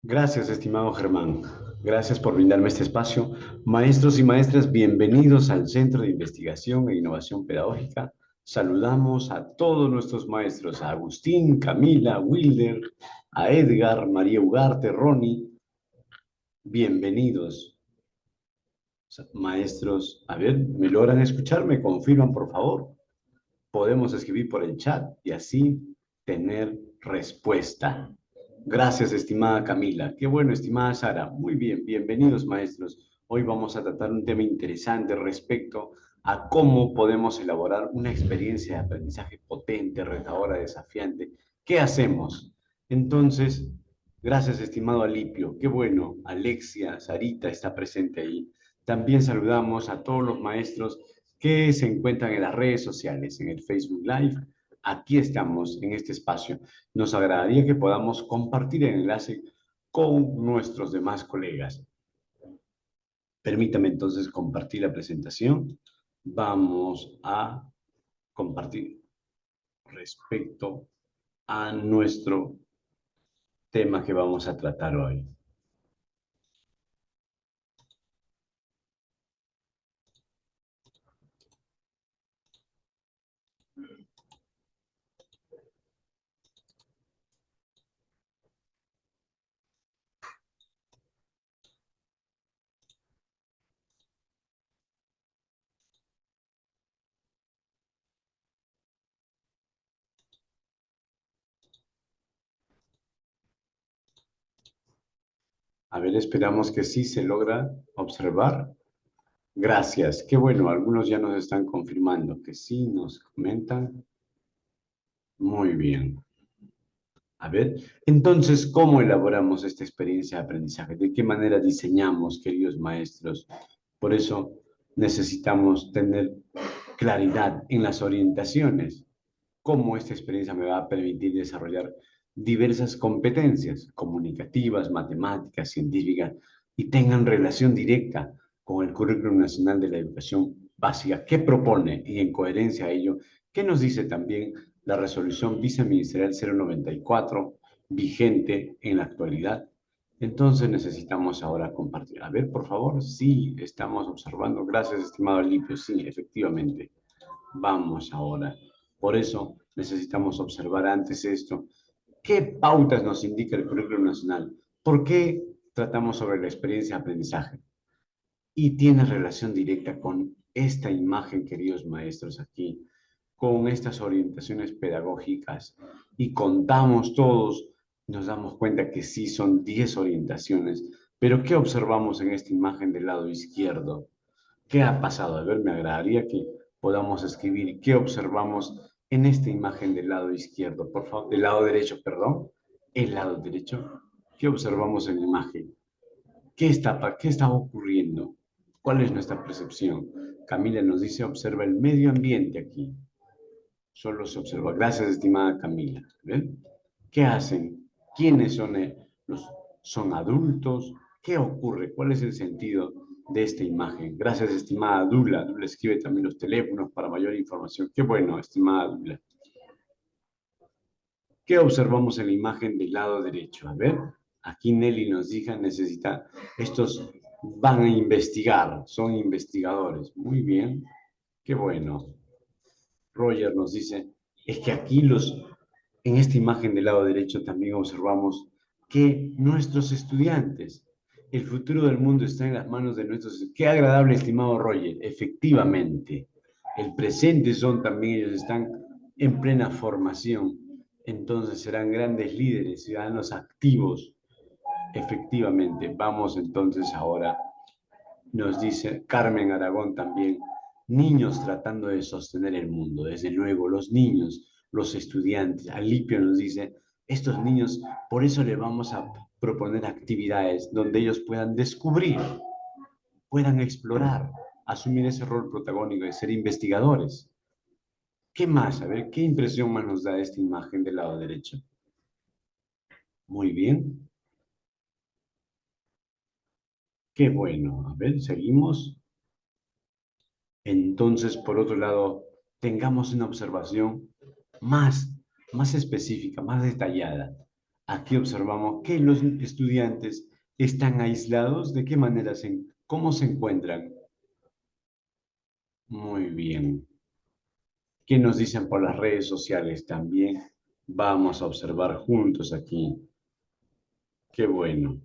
Gracias, estimado Germán. Gracias por brindarme este espacio. Maestros y maestras, bienvenidos al Centro de Investigación e Innovación Pedagógica. Saludamos a todos nuestros maestros, a Agustín, Camila, Wilder, a Edgar, María Ugarte, Ronnie. Bienvenidos, maestros. A ver, ¿me logran escuchar? ¿Me confirman, por favor? Podemos escribir por el chat y así tener respuesta. Gracias, estimada Camila. Qué bueno, estimada Sara. Muy bien, bienvenidos, maestros. Hoy vamos a tratar un tema interesante respecto a cómo podemos elaborar una experiencia de aprendizaje potente, retadora, desafiante. ¿Qué hacemos? Entonces, gracias, estimado Alipio. Qué bueno, Alexia, Sarita está presente ahí. También saludamos a todos los maestros que se encuentran en las redes sociales, en el Facebook Live. Aquí estamos, en este espacio. Nos agradaría que podamos compartir el enlace con nuestros demás colegas. Permítame entonces compartir la presentación. Vamos a compartir respecto a nuestro tema que vamos a tratar hoy. A ver, esperamos que sí se logra observar. Gracias. Qué bueno, algunos ya nos están confirmando que sí nos comentan. Muy bien. A ver, entonces, ¿cómo elaboramos esta experiencia de aprendizaje? ¿De qué manera diseñamos, queridos maestros? Por eso necesitamos tener claridad en las orientaciones. ¿Cómo esta experiencia me va a permitir desarrollar diversas competencias comunicativas, matemáticas, científicas y tengan relación directa con el Currículum Nacional de la Educación Básica? ¿Qué propone? Y en coherencia a ello, ¿qué nos dice también la resolución viceministerial 094 vigente en la actualidad? Entonces necesitamos ahora compartir. A ver, por favor, sí, estamos observando. Gracias, estimado Alipio. Sí, efectivamente. Vamos ahora. Por eso necesitamos observar antes esto. ¿Qué pautas nos indica el currículum nacional? ¿Por qué tratamos sobre la experiencia de aprendizaje? Y tiene relación directa con esta imagen, queridos maestros, aquí, con estas orientaciones pedagógicas. Y contamos todos, nos damos cuenta que sí son 10 orientaciones, pero ¿qué observamos en esta imagen del lado izquierdo? ¿Qué ha pasado? A ver, me agradaría que podamos escribir qué observamos en esta imagen del lado izquierdo, por favor, del lado derecho, perdón, el lado derecho. ¿Qué observamos en la imagen? ¿Qué está ocurriendo? ¿Cuál es nuestra percepción? Camila nos dice, observa el medio ambiente aquí. Solo se observa. Gracias, estimada Camila. ¿Ven? ¿Qué hacen? ¿Quiénes son, son adultos? ¿Qué ocurre? ¿Cuál es el sentido de esta imagen? Gracias, estimada Dula. Dula escribe también los teléfonos para mayor información. Qué bueno, estimada Dula. ¿Qué observamos en la imagen del lado derecho? A ver, aquí Nelly nos dice, necesita, estos van a investigar, son investigadores. Muy bien, qué bueno. Roger nos dice, es que aquí en esta imagen del lado derecho también observamos que nuestros estudiantes, el futuro del mundo está en las manos de nuestros estudiantes. Qué agradable, estimado Roger, efectivamente. El presente son también, ellos están en plena formación. Entonces serán grandes líderes, ciudadanos activos. Efectivamente, vamos entonces ahora, nos dice Carmen Aragón también, niños tratando de sostener el mundo, desde luego, los niños, los estudiantes. Alipio nos dice, estos niños, por eso les vamos a proponer actividades donde ellos puedan descubrir, puedan explorar, asumir ese rol protagónico de ser investigadores. ¿Qué más? A ver, ¿qué impresión más nos da esta imagen del lado derecho? Muy bien, qué bueno. A ver, seguimos. Entonces, por otro lado, tengamos una observación más, más específica, más detallada. Aquí observamos que los estudiantes están aislados. ¿De qué manera cómo se encuentran? Muy bien. ¿Qué nos dicen por las redes sociales? También vamos a observar juntos aquí. Qué bueno.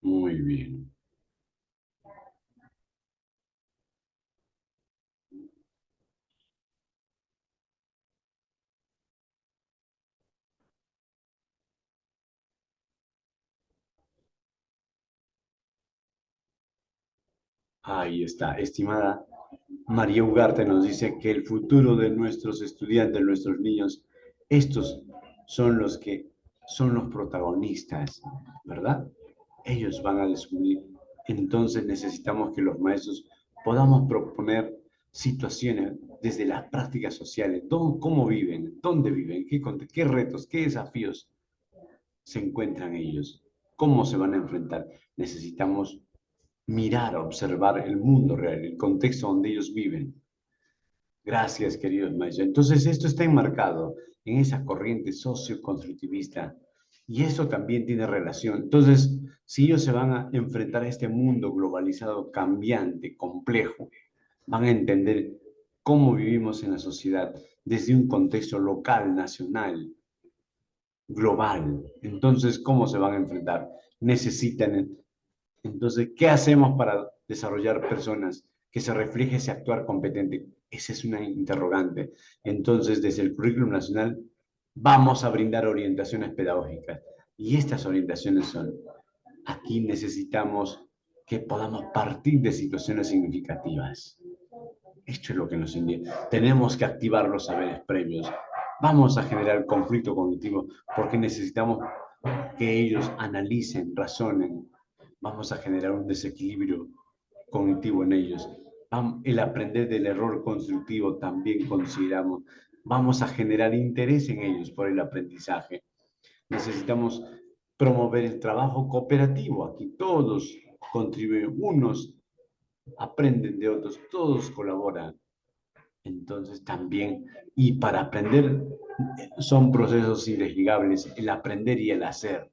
Muy bien. Ahí está. Estimada María Ugarte nos dice que el futuro de nuestros estudiantes, nuestros niños, estos son los que son los protagonistas, ¿verdad? Ellos van a descubrir. Entonces necesitamos que los maestros podamos proponer situaciones desde las prácticas sociales, cómo viven, dónde viven, qué retos, qué desafíos se encuentran ellos, cómo se van a enfrentar. Necesitamos mirar, observar el mundo real, el contexto donde ellos viven. Gracias, queridos maestros. Entonces, esto está enmarcado en esa corriente socioconstructivista y eso también tiene relación. Entonces, si ellos se van a enfrentar a este mundo globalizado, cambiante, complejo, van a entender cómo vivimos en la sociedad desde un contexto local, nacional, global. Entonces, ¿cómo se van a enfrentar? Necesitan. Entonces, ¿qué hacemos para desarrollar personas que se refleje ese actuar competente? Esa es una interrogante. Entonces, desde el currículum nacional, vamos a brindar orientaciones pedagógicas. Y estas orientaciones son, aquí necesitamos que podamos partir de situaciones significativas. Esto es lo que nos indica. Tenemos que activar los saberes previos. Vamos a generar conflicto cognitivo porque necesitamos que ellos analicen, razonen. Vamos a generar un desequilibrio cognitivo en ellos. El aprender del error constructivo también consideramos. Vamos a generar interés en ellos por el aprendizaje. Necesitamos promover el trabajo cooperativo. Aquí todos contribuyen, unos aprenden de otros, todos colaboran. Entonces también, y para aprender son procesos irregables, el aprender y el hacer.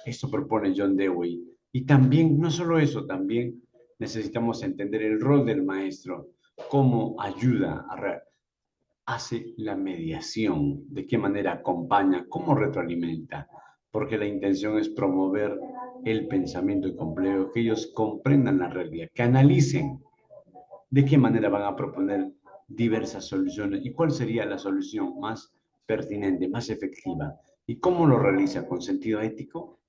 Eso propone John Dewey. Y también, no solo eso, también necesitamos entender el rol del maestro, cómo ayuda, hace la mediación, de qué manera acompaña, cómo retroalimenta, porque la intención es promover el pensamiento complejo, que ellos comprendan la realidad, que analicen de qué manera van a proponer diversas soluciones y cuál sería la solución más pertinente, más efectiva y cómo lo realiza con sentido ético.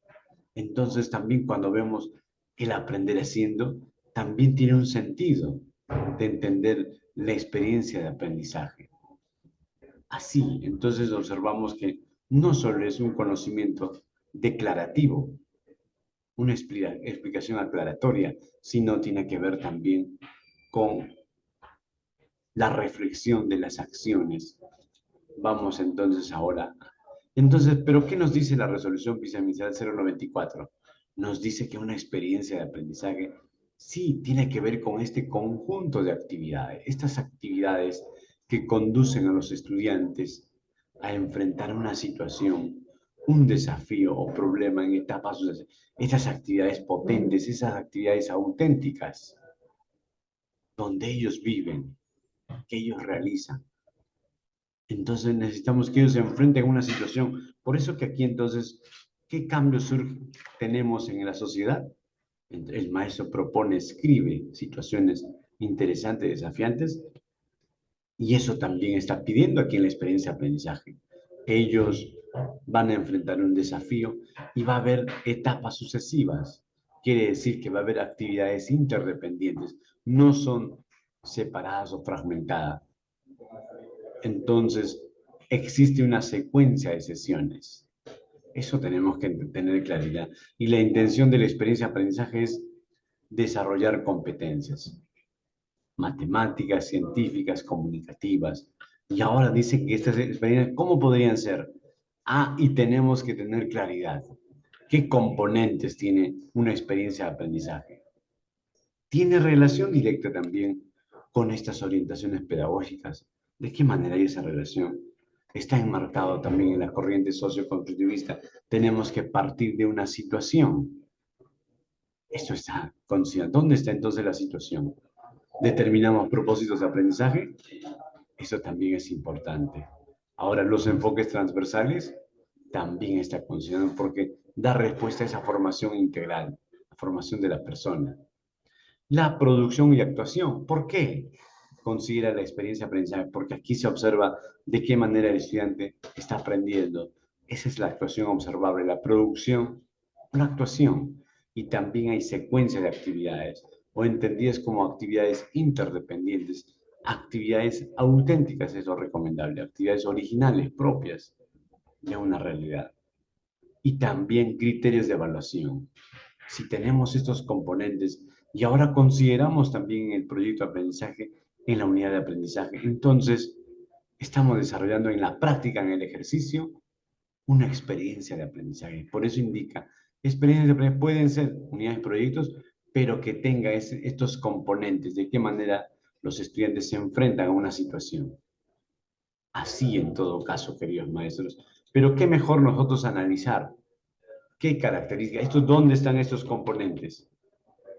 Entonces también cuando vemos el aprender haciendo, también tiene un sentido de entender la experiencia de aprendizaje. Así, entonces observamos que no solo es un conocimiento declarativo, una explicación aclaratoria, sino tiene que ver también con la reflexión de las acciones. Vamos entonces ahora. Entonces, ¿pero qué nos dice la resolución viceministerial 094? Nos dice que una experiencia de aprendizaje sí tiene que ver con este conjunto de actividades, estas actividades que conducen a los estudiantes a enfrentar una situación, un desafío o problema en etapas, estas actividades potentes, esas actividades auténticas, donde ellos viven, que ellos realizan. Entonces necesitamos que ellos se enfrenten a una situación. Por eso que aquí entonces, ¿qué cambios tenemos en la sociedad? El maestro propone, escribe situaciones interesantes, desafiantes, y eso también está pidiendo aquí en la experiencia de aprendizaje. Ellos van a enfrentar un desafío y va a haber etapas sucesivas. Quiere decir que va a haber actividades interdependientes, no son separadas o fragmentadas. Entonces, existe una secuencia de sesiones. Eso tenemos que tener claridad. Y la intención de la experiencia de aprendizaje es desarrollar competencias matemáticas, científicas, comunicativas. Y ahora dice que estas experiencias, ¿cómo podrían ser? Ah, y tenemos que tener claridad. ¿Qué componentes tiene una experiencia de aprendizaje? Tiene relación directa también con estas orientaciones pedagógicas. ¿De qué manera hay esa relación? está enmarcado también en la corriente socioconstructivista. Tenemos que partir de una situación. Esto está considerado. ¿Dónde está entonces la situación? ¿Determinamos propósitos de aprendizaje? Eso también es importante. Ahora, los enfoques transversales también está considerado porque da respuesta a esa formación integral, la formación de la persona. La producción y actuación. ¿Por qué considera la experiencia de aprendizaje? Porque aquí se observa de qué manera el estudiante está aprendiendo. Esa es la actuación observable, la producción, la actuación. Y también hay secuencia de actividades, o entendidas como actividades interdependientes, actividades auténticas, es lo recomendable, actividades originales, propias de una realidad. Y también criterios de evaluación. Si tenemos estos componentes y ahora consideramos también el proyecto de aprendizaje en la unidad de aprendizaje, entonces estamos desarrollando en la práctica, en el ejercicio, una experiencia de aprendizaje. Por eso indica, experiencias de aprendizaje pueden ser unidades de proyectos, pero que tenga estos componentes, de qué manera los estudiantes se enfrentan a una situación. Así en todo caso, queridos maestros. Pero qué mejor nosotros analizar qué características, ¿dónde están estos componentes?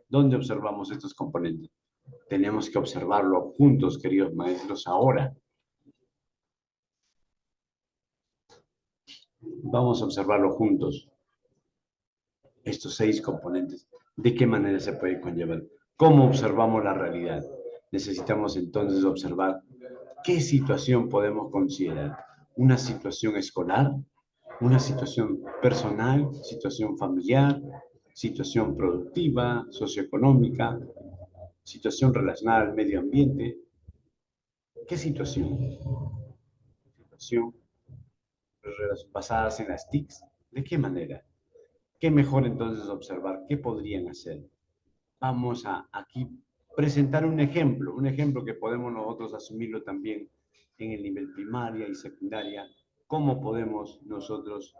¿Dónde observamos estos componentes? Tenemos que observarlo juntos, queridos maestros, ahora. Vamos a observarlo juntos, estos 6 componentes. ¿De qué manera se puede conllevar? ¿Cómo observamos la realidad? Necesitamos entonces observar qué situación podemos considerar. ¿Una situación escolar? ¿Una situación personal? ¿Situación familiar? ¿Situación productiva? ¿Socioeconómica? ¿Situación relacionada al medio ambiente? ¿Qué situación? ¿Situación basadas en las TICs? ¿De qué manera? ¿Qué mejor entonces observar? ¿Qué podrían hacer? Vamos a aquí presentar un ejemplo que podemos nosotros asumirlo también en el nivel primaria y secundaria, cómo podemos nosotros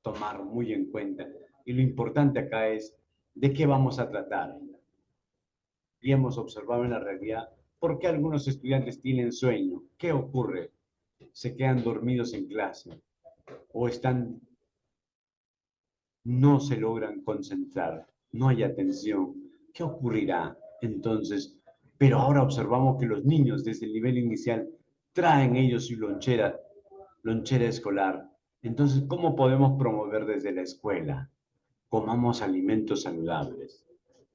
tomar muy en cuenta. Y lo importante acá es de qué vamos a tratar. Y hemos observado en la realidad por qué algunos estudiantes tienen sueño. ¿Qué ocurre? Se quedan dormidos en clase o no se logran concentrar, no hay atención. ¿Qué ocurrirá entonces? Pero ahora observamos que los niños desde el nivel inicial traen ellos su lonchera escolar. Entonces, ¿cómo podemos promover desde la escuela? Comamos alimentos saludables.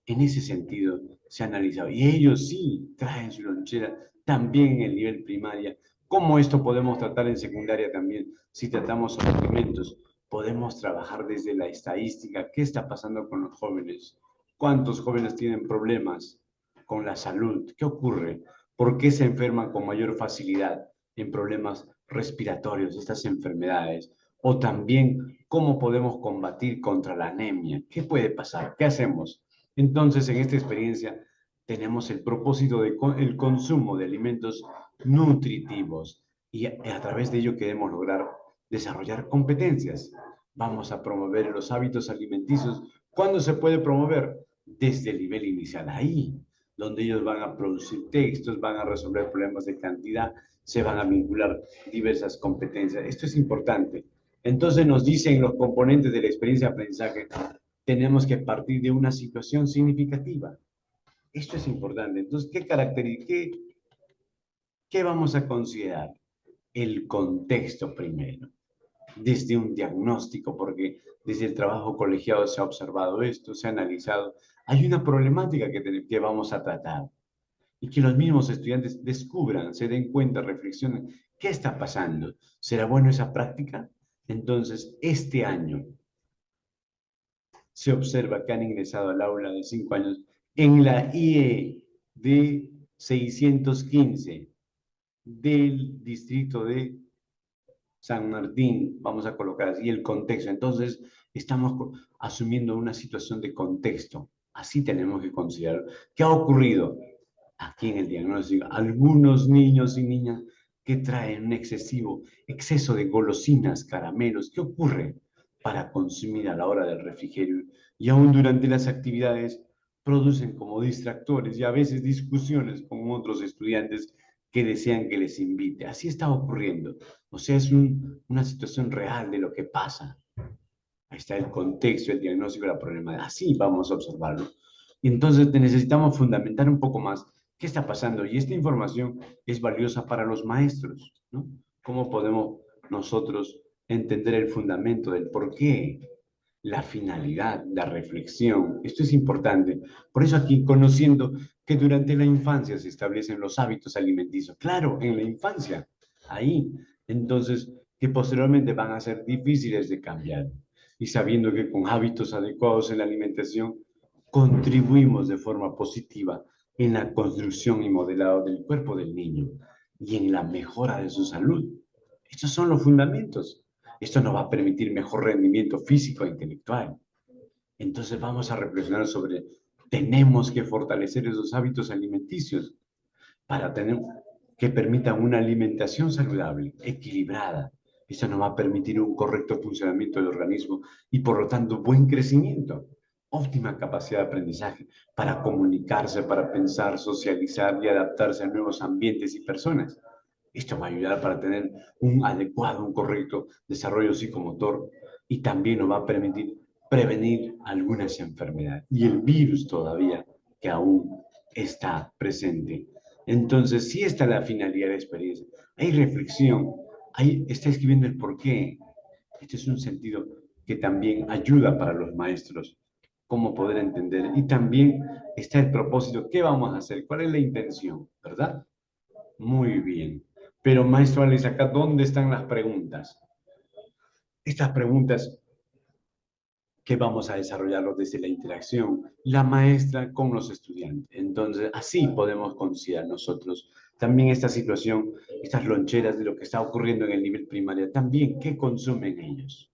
En ese sentido se ha analizado. Y ellos sí traen su lonchera también en el nivel primaria. ¿Cómo esto podemos tratar en secundaria también? Si tratamos sobre alimentos, podemos trabajar desde la estadística. ¿Qué está pasando con los jóvenes? ¿Cuántos jóvenes tienen problemas con la salud? ¿Qué ocurre? ¿Por qué se enferman con mayor facilidad en problemas respiratorios, estas enfermedades? O también, ¿cómo podemos combatir contra la anemia? ¿Qué puede pasar? ¿Qué hacemos? Entonces, en esta experiencia tenemos el propósito de el consumo de alimentos nutritivos y a través de ello queremos lograr desarrollar competencias. Vamos a promover los hábitos alimenticios. ¿Cuándo se puede promover? Desde el nivel inicial, ahí, donde ellos van a producir textos, van a resolver problemas de cantidad, se van a vincular diversas competencias. Esto es importante. Entonces nos dicen los componentes de la experiencia de aprendizaje, tenemos que partir de una situación significativa. Esto es importante. Entonces, ¿qué vamos a considerar? El contexto primero, desde un diagnóstico, porque desde el trabajo colegiado se ha observado esto, se ha analizado. Hay una problemática que vamos a tratar y que los mismos estudiantes descubran, se den cuenta, reflexionen, ¿qué está pasando? ¿Será bueno esa práctica? Entonces, este año se observa que han ingresado al aula de 5 años en la IE de 615 del distrito de San Martín, vamos a colocar así el contexto. Entonces, estamos asumiendo una situación de contexto. Así tenemos que considerar. ¿Qué ha ocurrido? Aquí en el diagnóstico, algunos niños y niñas que traen un exceso de golosinas, caramelos. ¿Qué ocurre? Para consumir a la hora del refrigerio y aún durante las actividades producen como distractores y a veces discusiones con otros estudiantes que desean que les invite. Así está ocurriendo. O sea, es una situación real de lo que pasa. Ahí está el contexto, el diagnóstico, la problemática. Así vamos a observarlo. Y entonces necesitamos fundamentar un poco más qué está pasando. Y esta información es valiosa para los maestros, ¿no? ¿Cómo podemos nosotros entender el fundamento del por qué, la finalidad, la reflexión? Esto es importante. Por eso aquí, conociendo que durante la infancia se establecen los hábitos alimenticios. Claro, en la infancia, ahí. Entonces, que posteriormente van a ser difíciles de cambiar y sabiendo que con hábitos adecuados en la alimentación contribuimos de forma positiva en la construcción y modelado del cuerpo del niño y en la mejora de su salud. Estos son los fundamentos. Esto nos va a permitir mejor rendimiento físico e intelectual. Entonces vamos a reflexionar sobre, tenemos que fortalecer esos hábitos alimenticios para tener que permitan una alimentación saludable, equilibrada. Eso nos va a permitir un correcto funcionamiento del organismo y, por lo tanto, buen crecimiento, óptima capacidad de aprendizaje para comunicarse, para pensar, socializar y adaptarse a nuevos ambientes y personas. Esto va a ayudar para tener un adecuado, un correcto desarrollo psicomotor y también nos va a permitir prevenir algunas enfermedades y el virus todavía que aún está presente. Entonces, sí está la finalidad de la experiencia. Hay reflexión, ahí está escribiendo el porqué. Este es un sentido que también ayuda para los maestros, cómo poder entender. Y también está el propósito, ¿qué vamos a hacer? ¿Cuál es la intención? ¿Verdad? Muy bien. Pero, maestro Alex, acá, ¿dónde están las preguntas? Estas preguntas que vamos a desarrollarlo desde la interacción, la maestra con los estudiantes. Entonces, así podemos considerar nosotros también esta situación, estas loncheras de lo que está ocurriendo en el nivel primario, también qué consumen ellos.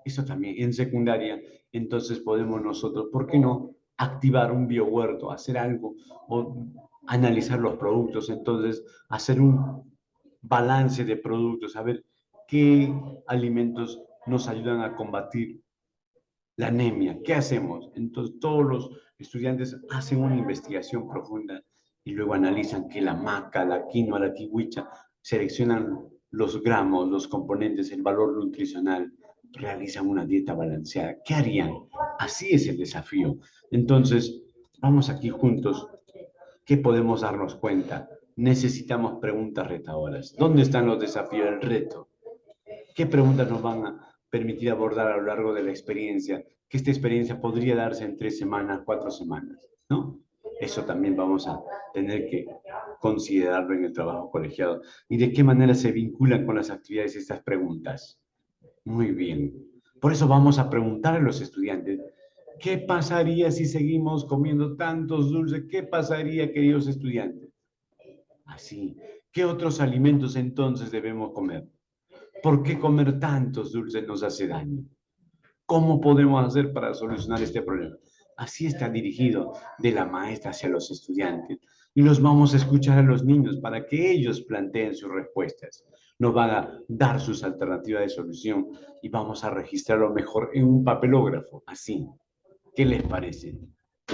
Eso también en secundaria, entonces podemos nosotros, ¿por qué no activar un biohuerto, hacer algo o analizar los productos, entonces hacer un balance de productos, saber qué alimentos nos ayudan a combatir la anemia? ¿Qué hacemos? Entonces todos los estudiantes hacen una investigación profunda y luego analizan que la maca, la quinoa, la kiwicha, seleccionan los gramos, los componentes, el valor nutricional, realizan una dieta balanceada. ¿Qué harían? Así es el desafío. Entonces, vamos aquí juntos. ¿Qué podemos darnos cuenta? Necesitamos preguntas retadoras. ¿Dónde están los desafíos del reto? ¿Qué preguntas nos van a permitir abordar a lo largo de la experiencia? Que esta experiencia podría darse en 3 semanas, 4 semanas, ¿no? Eso también vamos a tener que considerarlo en el trabajo colegiado. ¿Y de qué manera se vinculan con las actividades estas preguntas? Muy bien. Por eso vamos a preguntar a los estudiantes, ¿qué pasaría si seguimos comiendo tantos dulces? ¿Qué pasaría, queridos estudiantes? Así. ¿Qué otros alimentos entonces debemos comer? ¿Por qué comer tantos dulces nos hace daño? ¿Cómo podemos hacer para solucionar este problema? Así está dirigido de la maestra hacia los estudiantes. Y los vamos a escuchar a los niños para que ellos planteen sus respuestas. Nos van a dar sus alternativas de solución y vamos a registrarlo mejor en un papelógrafo. Así. ¿Qué les parece?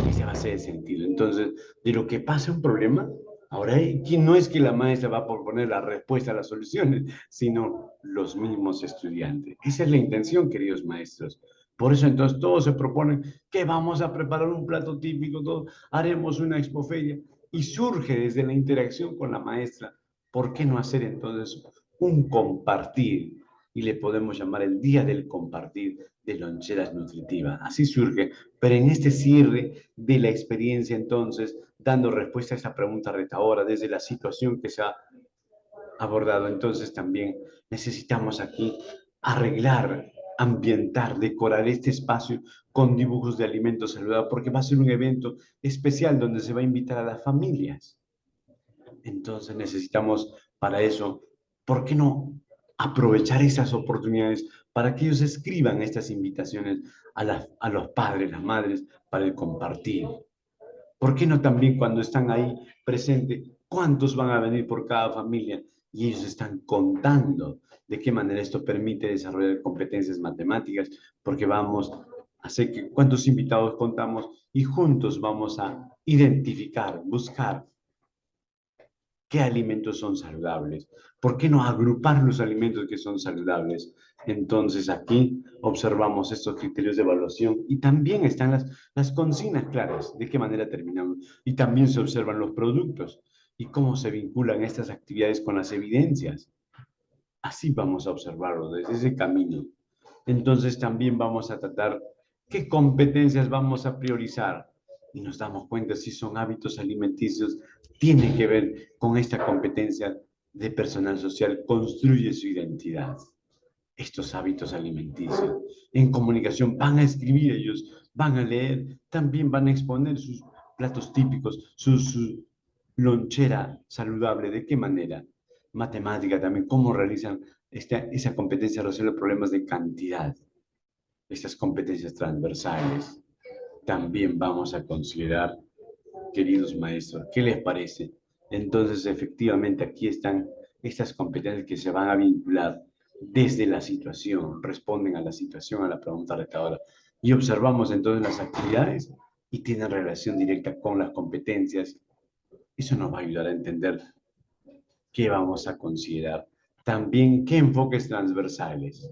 Ese va a ser el sentido. Entonces, de lo que pasa un problema, ahora aquí no es que la maestra va a proponer la respuesta a las soluciones, sino los mismos estudiantes. Esa es la intención, queridos maestros. Por eso entonces todos se proponen que vamos a preparar un plato típico, todos haremos una expoferia y surge desde la interacción con la maestra. ¿Por qué no hacer entonces un compartir? Y le podemos llamar el Día del Compartir de Loncheras Nutritivas. Así surge, pero en este cierre de la experiencia entonces, dando respuesta a esta pregunta retadora desde la situación que se ha abordado, entonces también necesitamos aquí arreglar, ambientar, decorar este espacio con dibujos de alimentos saludables, porque va a ser un evento especial donde se va a invitar a las familias. Entonces necesitamos para eso, ¿por qué no aprovechar esas oportunidades para que ellos escriban estas invitaciones a los padres, las madres, para el compartir? ¿Por qué no también cuando están ahí presentes, cuántos van a venir por cada familia? Y ellos están contando de qué manera esto permite desarrollar competencias matemáticas, porque vamos a hacer que cuántos invitados contamos y juntos vamos a identificar, buscar ¿Qué alimentos son saludables? ¿Por qué no agrupar los alimentos que son saludables? Entonces aquí observamos estos criterios de evaluación y también están las consignas claras, de qué manera terminamos. Y también se observan los productos y cómo se vinculan estas actividades con las evidencias. Así vamos a observarlo desde ese camino. Entonces también vamos a tratar qué competencias vamos a priorizar y nos damos cuenta si son hábitos alimenticios, tiene que ver con esta competencia de personal social, construye su identidad. Estos hábitos alimenticios. En comunicación van a escribir ellos, van a leer, también van a exponer sus platos típicos, su lonchera saludable. ¿De qué manera? Matemática también, cómo realizan esa competencia de resolver problemas de cantidad, estas competencias transversales. También vamos a considerar, queridos maestros, ¿qué les parece? Entonces, efectivamente, aquí están estas competencias que se van a vincular desde la situación, responden a la situación, a la pregunta retadora. Y observamos entonces las actividades y tienen relación directa con las competencias. Eso nos va a ayudar a entender qué vamos a considerar. También qué enfoques transversales.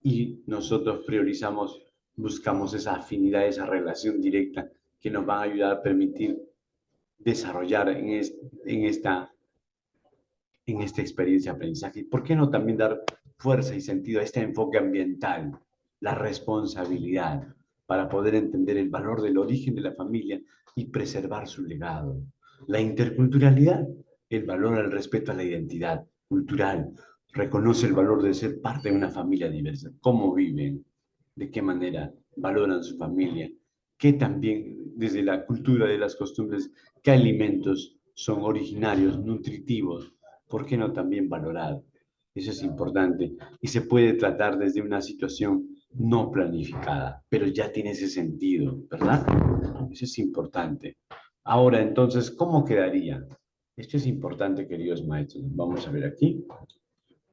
Y nosotros priorizamos, buscamos esa afinidad, esa relación directa que nos va a ayudar a permitir desarrollar en esta experiencia de aprendizaje. ¿Por qué no también dar fuerza y sentido a este enfoque ambiental, la responsabilidad, para poder entender el valor del origen de la familia y preservar su legado? La interculturalidad, el valor al respeto a la identidad cultural, reconoce el valor de ser parte de una familia diversa, cómo viven, de qué manera valoran su familia, que también desde la cultura de las costumbres, qué alimentos son originarios, nutritivos, ¿por qué no también valorar? Eso es importante y se puede tratar desde una situación no planificada, pero ya tiene ese sentido, ¿verdad? Eso es importante. Ahora, entonces, ¿cómo quedaría? Esto es importante, queridos maestros. Vamos a ver aquí.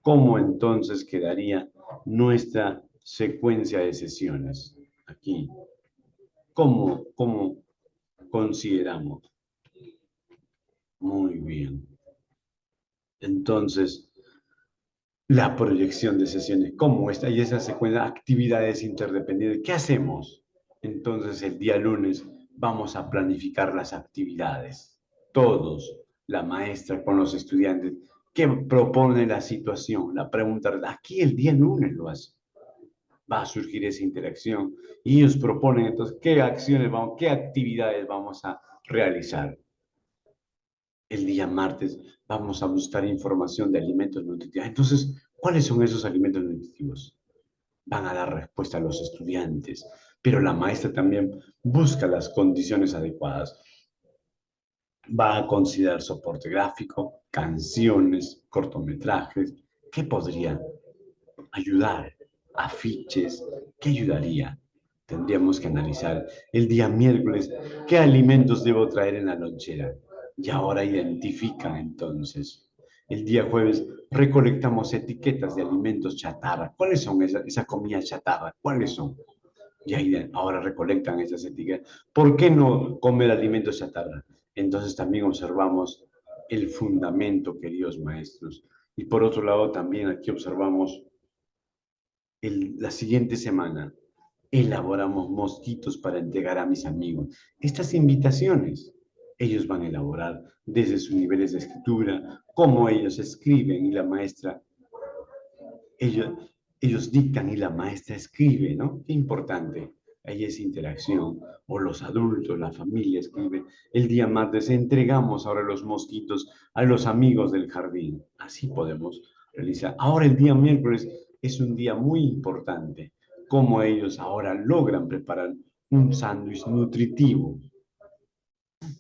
¿Cómo entonces quedaría nuestra secuencia de sesiones? Aquí. ¿Cómo consideramos? Muy bien. Entonces, la proyección de sesiones, ¿cómo está? Y esa secuencia, actividades interdependientes. ¿Qué hacemos? Entonces, el día lunes vamos a planificar las actividades. Todos, la maestra con los estudiantes. ¿Qué propone la situación? La pregunta, aquí el día lunes lo hace. Va a surgir esa interacción y ellos proponen entonces qué acciones vamos, qué actividades vamos a realizar. El día martes vamos a buscar información de alimentos nutritivos. Entonces, ¿cuáles son esos alimentos nutritivos? Van a dar respuesta a los estudiantes, pero la maestra también busca las condiciones adecuadas. Va a considerar soporte gráfico, canciones, cortometrajes. ¿Qué podría ayudar? Afiches. ¿Qué ayudaría? Tendríamos que analizar el día miércoles qué alimentos debo traer en la lonchera. Y ahora identifican entonces. El día jueves recolectamos etiquetas de alimentos chatarra. ¿Cuáles son esa comida chatarra? ¿Cuáles son? Y ahí ahora recolectan esas etiquetas. ¿Por qué no comer alimentos chatarra? Entonces también observamos el fundamento, queridos maestros. Y por otro lado, también aquí observamos la siguiente semana elaboramos mosquitos para entregar a mis amigos. Estas invitaciones, ellos van a elaborar desde sus niveles de escritura, cómo ellos escriben y la maestra, ellos dictan y la maestra escribe, ¿no? Qué importante. Ahí es interacción, o los adultos, la familia escribe. El día martes entregamos ahora los mosquitos a los amigos del jardín. Así podemos realizar. Ahora el día miércoles es un día muy importante. Cómo ellos ahora logran preparar un sándwich nutritivo.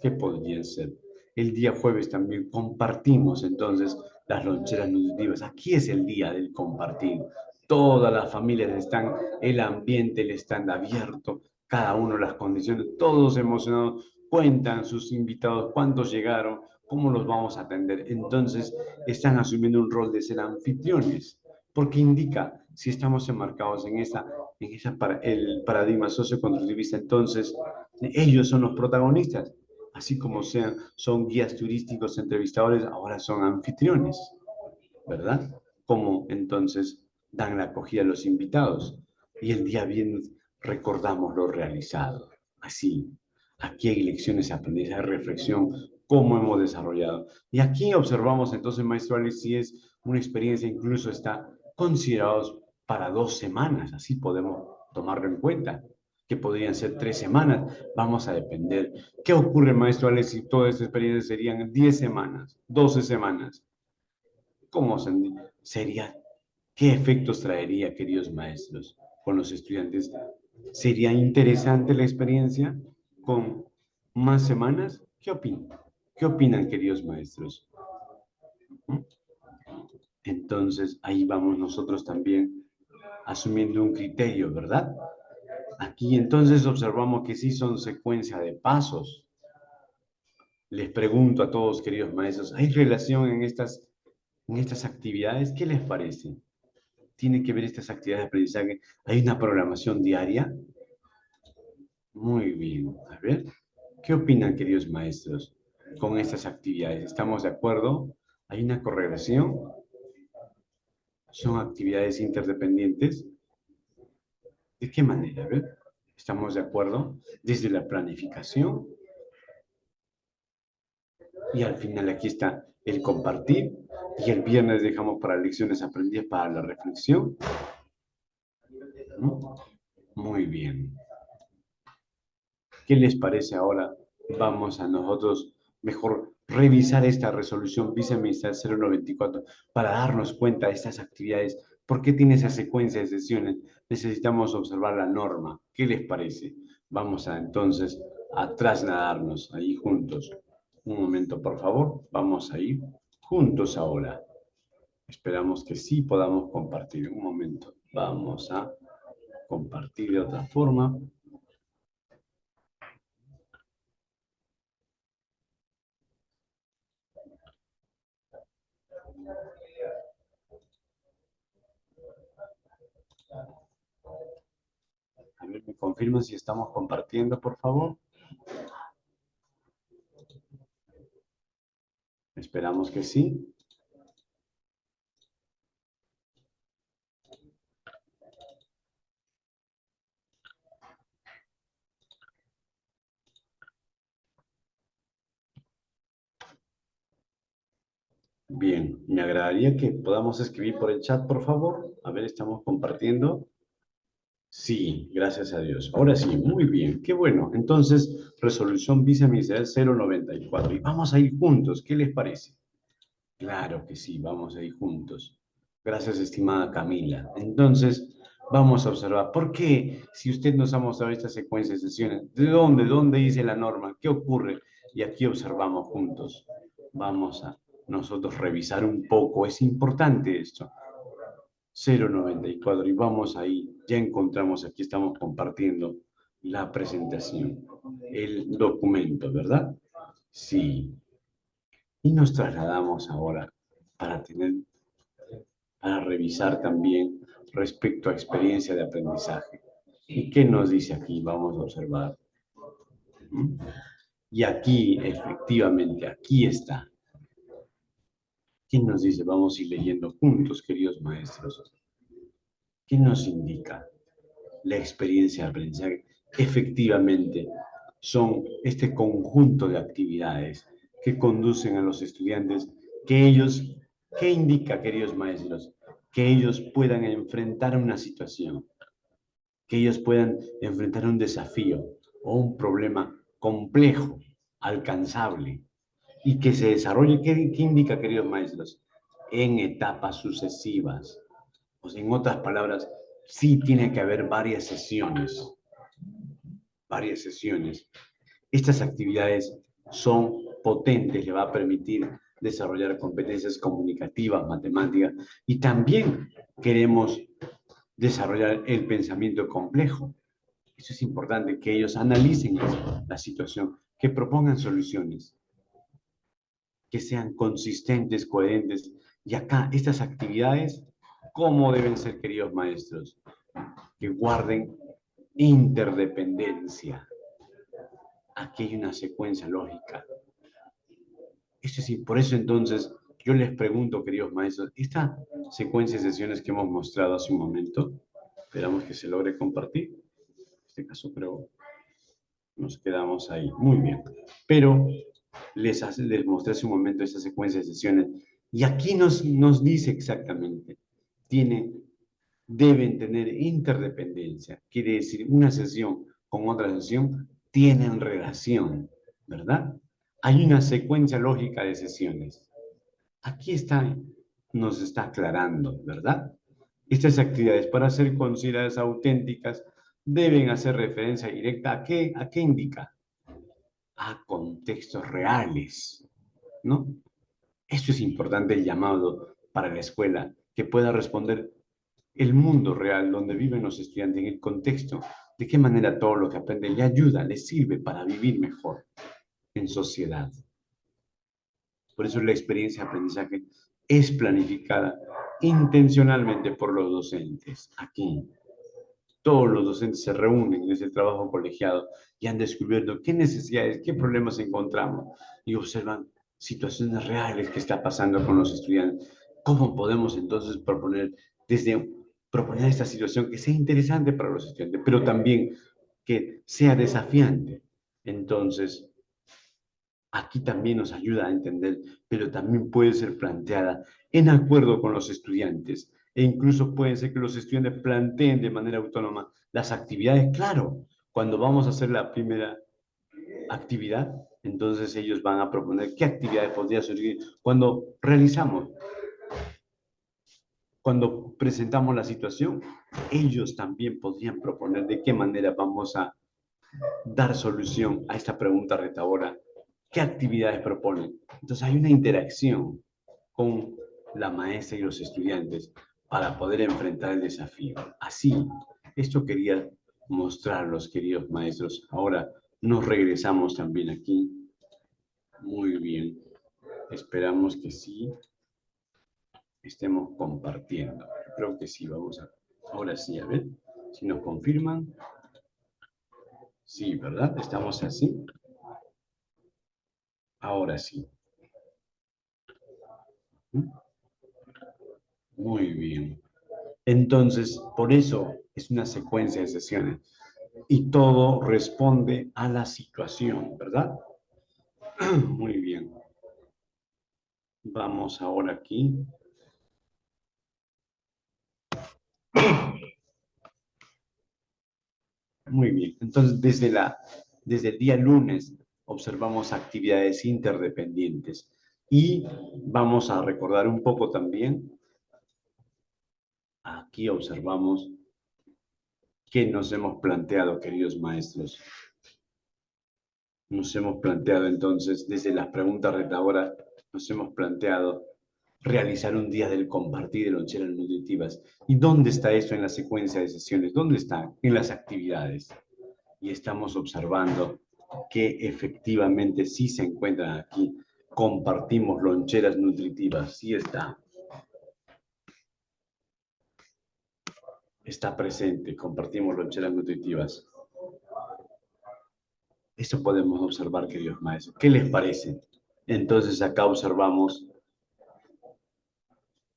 ¿Qué podría ser? El día jueves también compartimos entonces las loncheras nutritivas. Aquí es el día del compartir. Todas las familias están, el ambiente, el stand abierto, cada uno las condiciones, todos emocionados, cuentan sus invitados, cuántos llegaron, cómo los vamos a atender. Entonces están asumiendo un rol de ser anfitriones, porque indica si estamos enmarcados el paradigma socioconstructivista, entonces ellos son los protagonistas. Así como son guías turísticos, entrevistadores, ahora son anfitriones, ¿verdad? Como entonces dan la acogida a los invitados. Y el día viernes recordamos lo realizado. Así, aquí hay lecciones aprendidas, hay reflexión, cómo hemos desarrollado. Y aquí observamos entonces, maestro Alex, si es una experiencia, incluso está considerados para 2 semanas, así podemos tomarlo en cuenta, que podrían ser 3 semanas, vamos a depender. ¿Qué ocurre, maestro Alex, si toda esta experiencia serían 10 semanas, 12 semanas? ¿Cómo sería? ¿Qué efectos traería, queridos maestros, con los estudiantes? ¿Sería interesante la experiencia con más semanas? ¿Qué opinan? ¿Qué opinan, queridos maestros? Entonces, ahí vamos nosotros también asumiendo un criterio, ¿verdad? Aquí entonces observamos que sí son secuencia de pasos. Les pregunto a todos, queridos maestros, ¿hay relación en estas actividades? ¿Qué les parece? ¿Tiene que ver estas actividades de aprendizaje? ¿Hay una programación diaria? Muy bien. A ver, ¿qué opinan, queridos maestros, con estas actividades? ¿Estamos de acuerdo? ¿Hay una correlación? ¿Son actividades interdependientes? ¿De qué manera? A ver, ¿estamos de acuerdo? Desde la planificación y al final aquí está el compartir y el viernes dejamos para lecciones aprendidas para la reflexión. ¿Mm? Muy bien. ¿Qué les parece ahora? Vamos a nosotros mejor revisar esta resolución viceministerial 094 para darnos cuenta de estas actividades. ¿Por qué tiene esa secuencia de sesiones? Necesitamos observar la norma. ¿Qué les parece? Vamos a entonces a trasladarnos ahí juntos. Un momento, por favor. Vamos a ir juntos ahora. Esperamos que sí podamos compartir. Un momento. Vamos a compartir de otra forma. A ver, me confirman si estamos compartiendo, por favor. Esperamos que sí. Bien, me agradaría que podamos escribir por el chat, por favor. A ver, estamos compartiendo. Sí, gracias a Dios. Ahora sí, muy bien, qué bueno. Entonces, resolución viceministerial 094. Y vamos a ir juntos, ¿qué les parece? Claro que sí, vamos a ir juntos. Gracias, estimada Camila. Entonces, vamos a observar. ¿Por qué, si usted nos ha mostrado esta secuencia de sesiones, de dónde, dice la norma? ¿Qué ocurre? Y aquí observamos juntos. Vamos a nosotros revisar un poco. Es importante esto. 094. Y vamos ahí. Ya encontramos, aquí estamos compartiendo la presentación. El documento, ¿verdad? Sí. Y nos trasladamos ahora para revisar también respecto a experiencia de aprendizaje. ¿Y qué nos dice aquí? Vamos a observar. Y aquí, efectivamente, aquí está. ¿Qué nos dice? Vamos a ir leyendo juntos, queridos maestros. ¿Qué nos indica la experiencia de aprendizaje? Efectivamente, son este conjunto de actividades que conducen a los estudiantes, ¿qué indica, queridos maestros? Que ellos puedan enfrentar una situación, que ellos puedan enfrentar un desafío o un problema complejo, alcanzable, y que se desarrolle, ¿qué indica, queridos maestros? En etapas sucesivas. O sea, en otras palabras, sí tiene que haber varias sesiones. Varias sesiones. Estas actividades son potentes, le va a permitir desarrollar competencias comunicativas, matemáticas, y también queremos desarrollar el pensamiento complejo. Eso es importante, que ellos analicen la situación, que propongan soluciones, que sean consistentes, coherentes. Y acá, estas actividades, ¿cómo deben ser, queridos maestros? Que guarden interdependencia. aquí hay una secuencia lógica. Esto sí, por eso entonces yo les pregunto, queridos maestros, esta secuencia de sesiones que hemos mostrado hace un momento, esperamos que se logre compartir. En este caso creo nos quedamos ahí. Muy bien. Pero les mostré hace un momento esa secuencia de sesiones. Y aquí nos dice exactamente, deben tener interdependencia. Quiere decir, una sesión con otra sesión tienen relación, ¿verdad? Hay una secuencia lógica de sesiones. Aquí nos está aclarando, ¿verdad? Estas actividades, para ser consideradas auténticas, deben hacer referencia directa ¿a qué indica? A contextos reales, ¿no? Esto es importante, el llamado para la escuela, que pueda responder el mundo real donde viven los estudiantes, en el contexto, de qué manera todo lo que aprenden le ayuda, le sirve para vivir mejor en sociedad. Por eso la experiencia de aprendizaje es planificada intencionalmente por los docentes. Aquí, todos los docentes se reúnen en ese trabajo colegiado y han descubierto qué necesidades, qué problemas encontramos y observan situaciones reales que está pasando con los estudiantes. ¿Cómo podemos entonces proponer esta situación que sea interesante para los estudiantes, pero también que sea desafiante? Entonces, aquí también nos ayuda a entender, pero también puede ser planteada en acuerdo con los estudiantes. E incluso puede ser que los estudiantes planteen de manera autónoma las actividades. Claro, cuando vamos a hacer la primera actividad, entonces ellos van a proponer qué actividades podría surgir cuando presentamos la situación, ellos también podrían proponer de qué manera vamos a dar solución a esta pregunta retadora. ¿Qué actividades proponen? Entonces hay una interacción con la maestra y los estudiantes para poder enfrentar el desafío. Así, esto quería mostrar los queridos maestros. Ahora nos regresamos también aquí. Muy bien. Esperamos que sí estemos compartiendo. Creo que sí, ahora sí, a ver si nos confirman. Sí, ¿verdad? ¿Estamos así? Ahora sí. Muy bien. Entonces, por eso es una secuencia de sesiones y todo responde a la situación, ¿verdad? Muy bien. Vamos ahora aquí. Muy bien. Entonces, desde el día lunes observamos actividades interdependientes y vamos a recordar un poco también. Aquí observamos que nos hemos planteado, queridos maestros. Nos hemos planteado entonces, desde las preguntas retadoras, nos hemos planteado realizar un día del compartir de loncheras nutritivas. ¿Y dónde está eso en la secuencia de sesiones? ¿Dónde está? En las actividades. Y estamos observando que efectivamente sí se encuentran aquí. Compartimos loncheras nutritivas, sí está. Está presente, compartimos loncheras nutritivas. Eso podemos observar, queridos maestros. ¿Qué les parece? Entonces acá observamos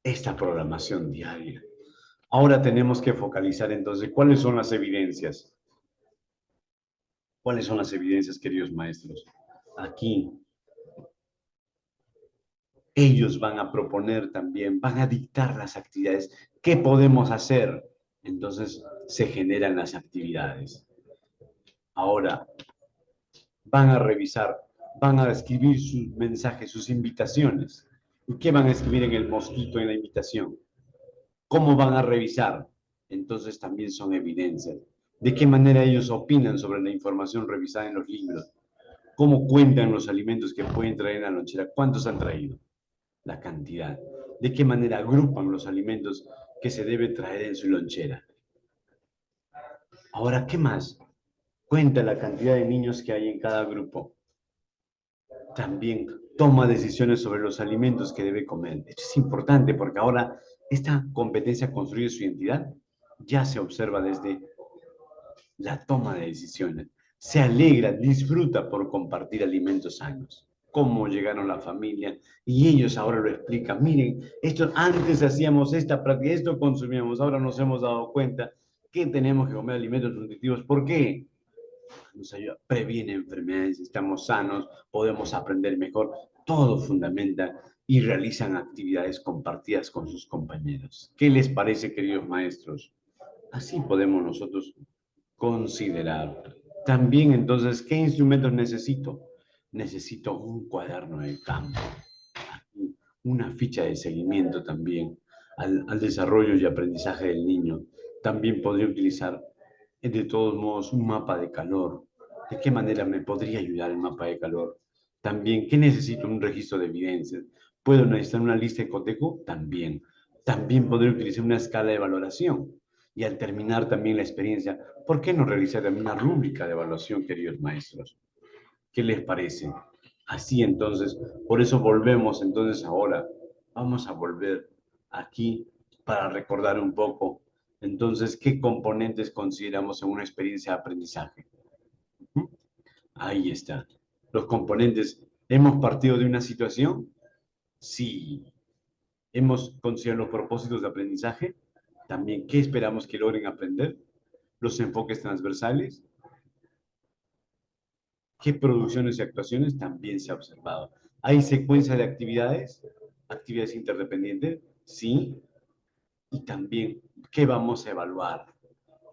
esta programación diaria. Ahora tenemos que focalizar entonces cuáles son las evidencias. ¿Cuáles son las evidencias, queridos maestros? Aquí ellos van a proponer también, van a dictar las actividades. ¿Qué podemos hacer? Entonces se generan las actividades. Ahora van a revisar, van a escribir sus mensajes, sus invitaciones. ¿Y qué van a escribir en el mosquito, en la invitación? ¿Cómo van a revisar? Entonces también son evidencias. ¿De qué manera ellos opinan sobre la información revisada en los libros? ¿Cómo cuentan los alimentos que pueden traer en la lonchera? ¿Cuántos han traído? La cantidad. ¿De qué manera agrupan los alimentos que se debe traer en su lonchera? Ahora, ¿qué más? Cuenta la cantidad de niños que hay en cada grupo. También toma decisiones sobre los alimentos que debe comer. Esto es importante porque ahora esta competencia construye su identidad ya se observa desde la toma de decisiones. se alegra, disfruta por compartir alimentos sanos. Cómo llegaron la familia y ellos ahora lo explican. Miren, esto antes hacíamos esta práctica, esto consumíamos, ahora nos hemos dado cuenta que tenemos que comer alimentos nutritivos. ¿Por qué? Nos ayuda, previene enfermedades, estamos sanos, podemos aprender mejor. Todo fundamenta y realizan actividades compartidas con sus compañeros. ¿Qué les parece, queridos maestros? Así podemos nosotros considerar. También, entonces, ¿qué instrumentos necesito? Necesito un cuaderno de campo, una ficha de seguimiento también al desarrollo y aprendizaje del niño. También podría utilizar, de todos modos, un mapa de calor. ¿De qué manera me podría ayudar el mapa de calor? También, ¿qué necesito? Un registro de evidencias. ¿Puedo necesitar una lista de cotejo? También. También podría utilizar una escala de valoración. Y al terminar también la experiencia, ¿por qué no realizar también una rúbrica de evaluación, queridos maestros? ¿Qué les parece? Así entonces, por eso volvemos entonces ahora. Vamos a volver aquí para recordar un poco. Entonces, ¿qué componentes consideramos en una experiencia de aprendizaje? Ahí está. Los componentes. ¿Hemos partido de una situación? Sí. ¿Hemos considerado los propósitos de aprendizaje? También, ¿qué esperamos que logren aprender? Los enfoques transversales. ¿Qué producciones y actuaciones también se ha observado? ¿Hay secuencia de actividades? ¿Actividades interdependientes? Sí. Y también, ¿qué vamos a evaluar?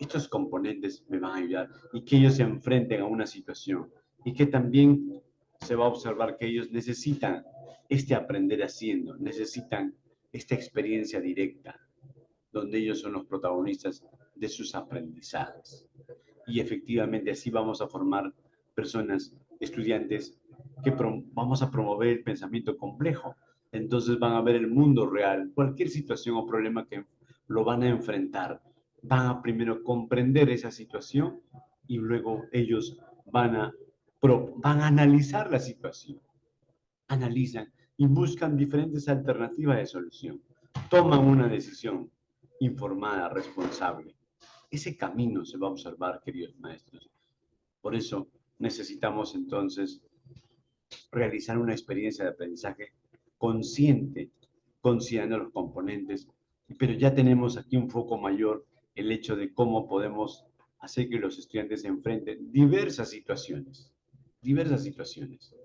Estos componentes me van a ayudar y que ellos se enfrenten a una situación y que también se va a observar que ellos necesitan este aprender haciendo, necesitan esta experiencia directa, donde ellos son los protagonistas de sus aprendizajes. Y efectivamente así vamos a formar personas, estudiantes, que vamos a promover el pensamiento complejo. Entonces van a ver el mundo real, cualquier situación o problema que lo van a enfrentar. Van a primero comprender esa situación y luego ellos van a analizar la situación. Analizan y buscan diferentes alternativas de solución. Toman una decisión informada, responsable. Ese camino se va a observar, queridos maestros. Por eso necesitamos entonces realizar una experiencia de aprendizaje consciente, considerando los componentes, pero ya tenemos aquí un foco mayor, el hecho de cómo podemos hacer que los estudiantes se enfrenten diversas situaciones, diversas situaciones.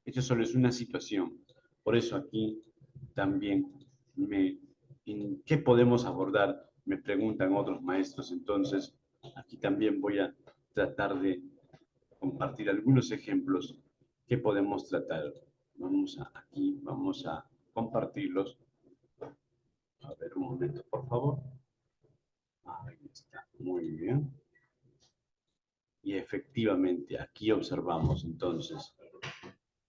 Esto solo es una situación. Por eso aquí también ¿en qué podemos abordar? Me preguntan otros maestros, entonces aquí también voy a tratar de compartir algunos ejemplos que podemos tratar. Vamos a compartirlos. A ver, un momento, por favor. Ahí está, muy bien. Y efectivamente, aquí observamos entonces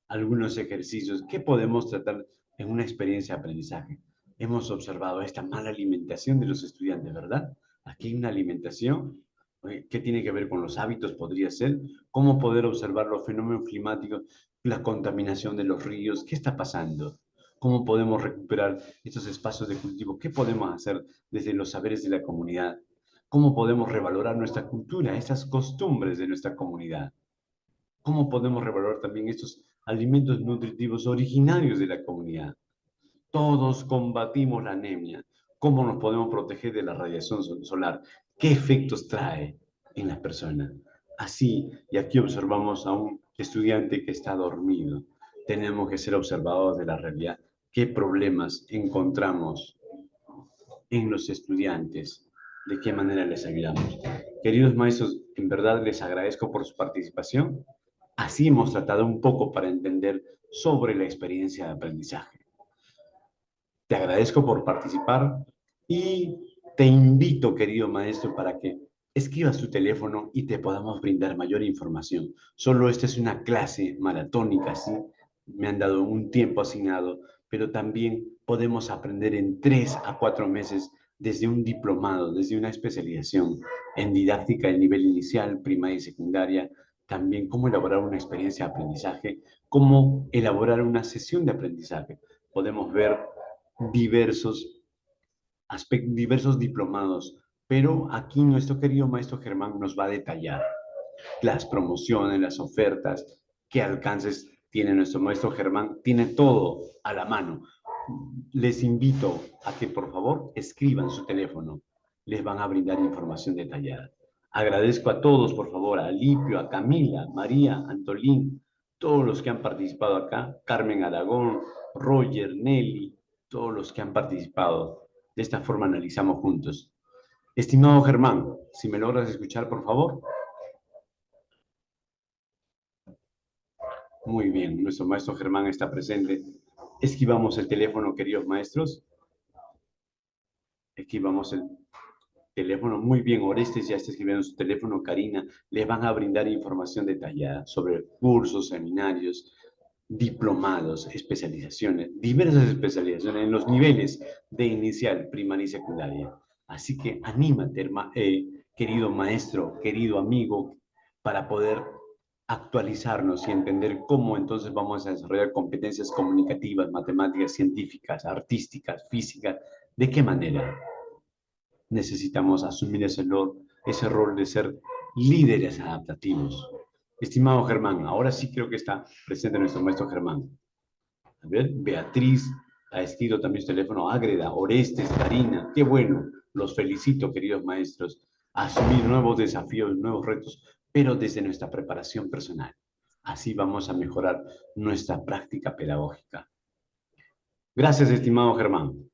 algunos ejercicios que podemos tratar en una experiencia de aprendizaje. Hemos observado esta mala alimentación de los estudiantes, ¿verdad? Aquí hay una alimentación que tiene que ver con los hábitos, podría ser, cómo poder observar los fenómenos climáticos, la contaminación de los ríos, ¿qué está pasando? ¿Cómo podemos recuperar estos espacios de cultivo? ¿Qué podemos hacer desde los saberes de la comunidad? ¿Cómo podemos revalorar nuestra cultura, estas costumbres de nuestra comunidad? ¿Cómo podemos revalorar también estos alimentos nutritivos originarios de la comunidad? Todos combatimos la anemia. ¿Cómo nos podemos proteger de la radiación solar? ¿Qué efectos trae en las personas? Así, y aquí observamos a un estudiante que está dormido. Tenemos que ser observadores de la realidad. ¿Qué problemas encontramos en los estudiantes? ¿De qué manera les ayudamos? Queridos maestros, en verdad les agradezco por su participación. Así hemos tratado un poco para entender sobre la experiencia de aprendizaje. Te agradezco por participar y te invito, querido maestro, para que escribas tu teléfono y te podamos brindar mayor información. Solo esta es una clase maratónica, ¿sí? Me han dado un tiempo asignado, pero también podemos aprender en 3 a 4 meses desde un diplomado, desde una especialización en didáctica de nivel inicial, primaria y secundaria, también cómo elaborar una experiencia de aprendizaje, cómo elaborar una sesión de aprendizaje. Podemos ver diversos diversos diplomados, pero aquí nuestro querido maestro Germán nos va a detallar. las promociones, las ofertas, qué alcances tiene nuestro maestro Germán, tiene todo a la mano. Les invito a que por favor escriban su teléfono, les van a brindar información detallada. Agradezco a todos, por favor, a Alipio, a Camila, María, Antolín, todos los que han participado acá, Carmen Aragón, Roger, Nelly, todos los que han participado. De esta forma analizamos juntos. Estimado Germán, si me logras escuchar, por favor. Muy bien, nuestro maestro Germán está presente. Esquivamos el teléfono, queridos maestros. Esquivamos el teléfono. Muy bien, Orestes ya está escribiendo su teléfono. Karina, les van a brindar información detallada sobre cursos, seminarios, diplomados, especializaciones, diversas especializaciones en los niveles de inicial, primaria y secundaria. Así que anímate, querido maestro, querido amigo, para poder actualizarnos y entender cómo entonces vamos a desarrollar competencias comunicativas, matemáticas, científicas, artísticas, físicas. ¿De qué manera? Necesitamos asumir ese rol de ser líderes adaptativos. Estimado Germán, ahora sí creo que está presente nuestro maestro Germán. A ver, Beatriz ha escrito también su teléfono, Ágreda, Orestes, Karina, qué bueno, los felicito, queridos maestros, a asumir nuevos desafíos, nuevos retos, pero desde nuestra preparación personal. Así vamos a mejorar nuestra práctica pedagógica. Gracias, estimado Germán.